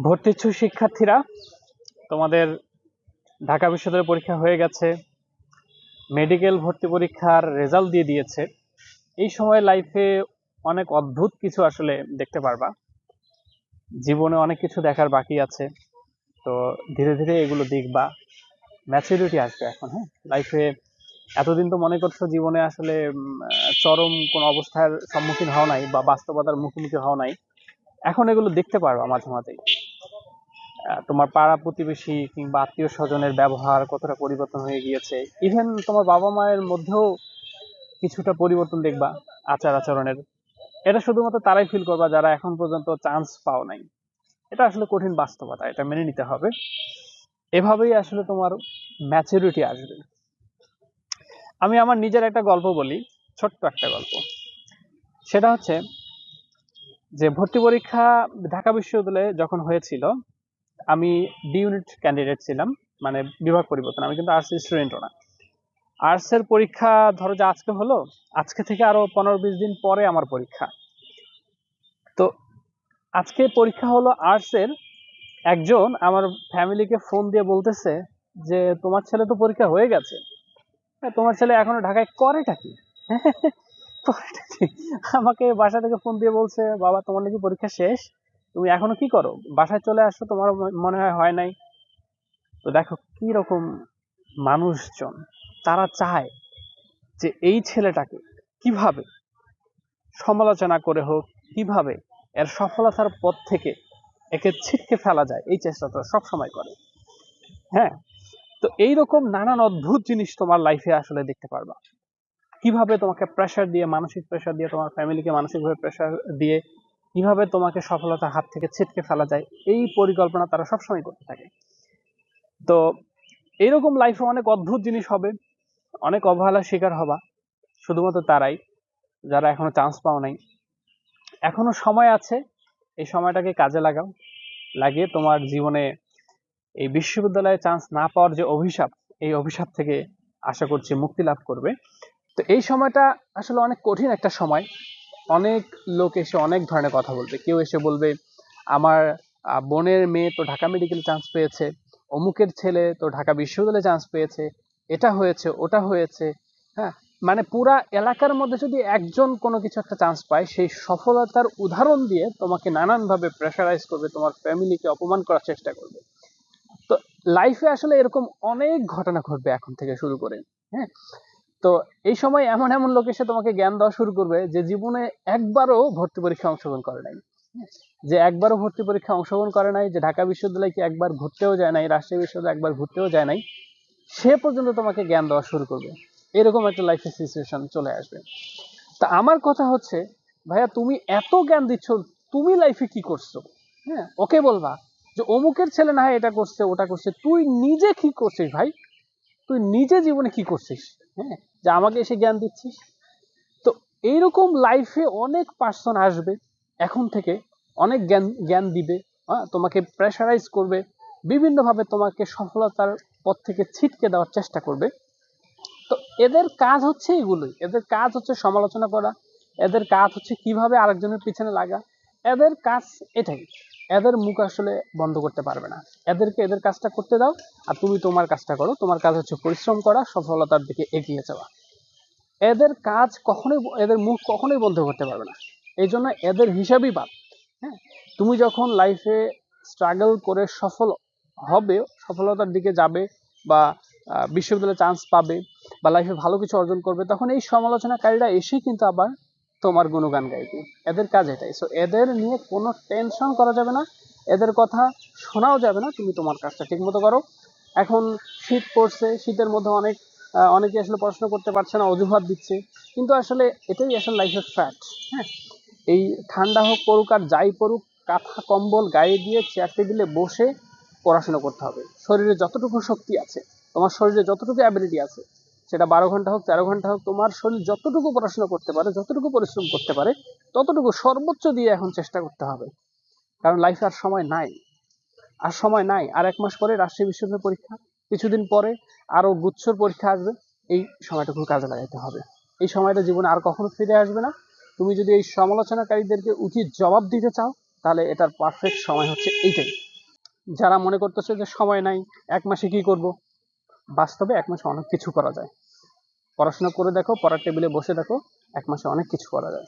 ভর্তি ইচ্ছুক শিক্ষার্থীরা, তোমাদের ঢাকা বিশ্ববিদ্যালয়ের পরীক্ষা হয়ে গেছে, মেডিকেল ভর্তি পরীক্ষার রেজাল্ট দিয়ে দিয়েছে। এই সময় লাইফে অনেক অদ্ভুত কিছু আসলে দেখতে পারবা, জীবনে অনেক কিছু দেখার বাকি আছে। তো ধীরে ধীরে এগুলো দেখবা, ম্যাচুরিটি আসবে এখন। হ্যাঁ, লাইফে এতদিন তো মনে করছো জীবনে আসলে চরম কোন অবস্থার সম্মুখীন হওয়া নাই বা বাস্তবতার মুখোমুখি হওয়া নাই। এখন এগুলো দেখতে পারবা মাঝে মাঝেই। তোমার পাড়া প্রতিবেশী কিংবা আত্মীয় স্বজনের ব্যবহার কতটা পরিবর্তন হয়ে গিয়েছে। ইভেন তোমার বাবা মায়ের মধ্যেও কিছুটা পরিবর্তন দেখবা আচার আচরণের। এটা শুধুমাত্র তারাই ফিল করবা যারা এখন পর্যন্ত চান্স পাও নাই। এটা আসলে কঠিন বাস্তবতা, এটা মেনে নিতে হবে। এভাবেই আসলে তোমার ম্যাচুরিটি আসবে। আমি আমার নিজের একটা গল্প বলি, ছোট্ট একটা গল্প। সেটা হচ্ছে যে ভর্তি পরীক্ষা ঢাকা বিশ্ববিদ্যালয়ে যখন হয়েছিল, আমি ডি ইউনিট ক্যান্ডিডেট ছিলাম, মানে বিভাগ পরিবর্তন। আমি কিন্তু আর্টস স্টুডেন্টও না। আর্টস এর পরীক্ষা ধরো যে আজকে হলো, আজকে থেকে আরো 15-20 দিন পরে আমার পরীক্ষা। তো আজকে পরীক্ষা হলো আর্টস এর। একজন আমার ফ্যামিলিকে ফোন দিয়ে বলতেছে যে তোমার ছেলে তো পরীক্ষা হয়ে গেছে, তোমার ছেলে এখনো ঢাকায় করেটা কি? করেটা কি? আমাকে বাসা থেকে ফোন দিয়ে বলছে, বাবা তোমার নাকি পরীক্ষা শেষ, তুমি এখনো কি করো, বাসায় চলে আসো, তোমার মনে হয় নাই। তো দেখো কি রকম মানুষজন, তারা চায় যে এই ছেলেটাকে কিভাবে সমালোচনা করে হোক, কিভাবে এর সফলতার পথ থেকে একে ছিটকে ফেলা যায়, এই চেষ্টাটা সব সময় করে। হ্যাঁ, তো এইরকম নানান অদ্ভুত জিনিস তোমার লাইফে আসলে দেখতে পারবা। কিভাবে তোমাকে প্রেসার দিয়ে, মানসিক প্রেসার দিয়ে, তোমার ফ্যামিলিকে মানসিকভাবে প্রেসার দিয়ে কিভাবে তোমাকে সফলতার হাত থেকে ছিটকে ফেলা যায়, এই পরিকল্পনা তারা সবসময় করতে থাকে। তো এইরকম লাইফে অনেক অদ্ভুত জিনিস হবে, অনেক অবহেলার শিকার হবা। শুধুমাত্র তারাই যারা এখনো চান্স পাও নাই। এখনো সময় আছে, এই সময়টাকে কাজে লাগাও। লাগিয়ে তোমার জীবনে এই বিশ্ববিদ্যালয়ে চান্স না পাওয়ার যে অভিশাপ, এই অভিশাপ থেকে আশা করছি মুক্তি লাভ করবে। তো এই সময়টা আসলে অনেক কঠিন একটা সময়। অনেক লোক এসে অনেক ধরনের কথা বলবে। কেউ এসে বলবে আমার বোনের মেয়ে তো ঢাকা মেডিকেল চান্স পেয়েছে, অমুকের ছেলে তো ঢাকা বিশ্ববিদ্যালয়ে চান্স পেয়েছে, এটা হয়েছে ওটা হয়েছে। হ্যাঁ, মানে পুরা এলাকার মধ্যে যদি একজন কোনো কিছু একটা চান্স পায়, সেই সফলতার উদাহরণ দিয়ে তোমাকে নানানভাবে প্রেশারাইজ করবে, তোমার ফ্যামিলিকে অপমান করার চেষ্টা করবে। তো লাইফে আসলে এরকম অনেক ঘটনা ঘটবে এখন থেকে শুরু করে। হ্যাঁ, তো এই সময় এমন এমন লোক এসে তোমাকে জ্ঞান দেওয়া শুরু করবে যে জীবনে একবারও ভর্তি পরীক্ষা অংশগ্রহণ করে নাই, যে একবারও ভর্তি পরীক্ষা অংশগ্রহণ করে নাই, যে ঢাকা বিশ্ববিদ্যালয় কি একবার ঘুরতেও যায় নাই, রাজশাহী বিশ্ববিদ্যালয় একবার ঘুরতেও যায় নাই, সে পর্যন্ত তোমাকে জ্ঞান দেওয়া শুরু করবে। এরকম একটা লাইফের সিচুয়েশন চলে আসবে। তা আমার কথা হচ্ছে, ভাইয়া তুমি এত জ্ঞান দিচ্ছ, তুমি লাইফে কি করছো? হ্যাঁ, ওকে বলবা যে অমুকের ছেলে না হয় এটা করছে ওটা করছে, তুই নিজে কি করছিস ভাই? তুই নিজে জীবনে কি করছিস? হ্যাঁ, যে আমাকে এসে জ্ঞান দিচ্ছিস। তো এইরকম লাইফে অনেক পার্সন আসবে এখন থেকে, অনেক জ্ঞান জ্ঞান দিবে, তোমাকে প্রেশারাইজ করবে, বিভিন্ন ভাবে তোমাকে সফলতার পথ থেকে ছিটকে দেওয়ার চেষ্টা করবে। তো এদের কাজ হচ্ছে এগুলোই, এদের কাজ হচ্ছে সমালোচনা করা, এদের কাজ হচ্ছে কিভাবে আরেকজনের পিছনে লাগা। এদের কাজ এটাই। এদের মুখ আসলে বন্ধ করতে পারবে না। এদেরকে এদের কাজটা করতে দাও, আর তুমি তোমার কাজটা করো। তোমার কাজ হচ্ছে পরিশ্রম করা, সফলতার দিকে এগিয়ে যাওয়া। এদের কাজ কখনোই, এদের মুখ কখনোই বন্ধ করতে পারবে না। এই জন্য এদের হিসাবই বাদ। হ্যাঁ, তুমি যখন লাইফে স্ট্রাগল করে সফল হবে, সফলতার দিকে যাবে, বা বিশ্ববিদ্যালয়ে চান্স পাবে, বা লাইফে ভালো কিছু অর্জন করবে, তখন এই সমালোচনাকারীরা এসে কিন্তু আবার তোমার গুণগান গাইবে। এদের কাজ এটাই। সো এদের নিয়ে কোনো টেনশন করা যাবে না, এদের কথা শোনাও যাবে না। তুমি তোমার কাজটা ঠিক মতো করো। এখন শীত পড়ছে, শীতের মধ্যে অনেকে আসলে পড়াশোনা করতে পারছে না, অজুহাত দিচ্ছে, কিন্তু আসলে এটাই আসলে লাইফের ফ্যাক্ট। হ্যাঁ, এই ঠান্ডা হোক পড়ুক আর যাই পড়ুক, কাঁথা কম্বল গায়ে দিয়ে চেয়ার টেবিলে বসে পড়াশোনা করতে হবে। শরীরে যতটুকু শক্তি আছে, তোমার শরীরে যতটুকু অ্যাবিলিটি আছে, সেটা 12 ঘন্টা হোক 13 ঘন্টা হোক, তোমার শরীর যতটুকু পড়াশোনা করতে পারে, যতটুকু পরিশ্রম করতে পারে, ততটুকু সর্বোচ্চ দিয়ে এখন চেষ্টা করতে হবে। কারণ লাইফে আর সময় নাই, আর সময় নাই। আর 1 মাস পরে রাজশাহী বিশ্ববিদ্যালয়ের পরীক্ষা, কিছুদিন পরে আরো গুচ্ছর পরীক্ষা আসবে। এই সময়টুকু কাজে লাগাইতে হবে। এই সময়টা জীবনে আর কখনো ফিরে আসবে না। তুমি যদি এই সমালোচনাকারীদেরকে উচিত জবাব দিতে চাও, তাহলে এটার পারফেক্ট সময় হচ্ছে এইটাই। যারা মনে করতেছে যে সময় নাই, 1 মাসে কি করব, বাস্তবে 1 মাসে অনেক কিছু করা যায়। পড়াশোনা করে দেখো, পড়ার টেবিলে বসে দেখো, 1 মাসে অনেক কিছু করা যায়।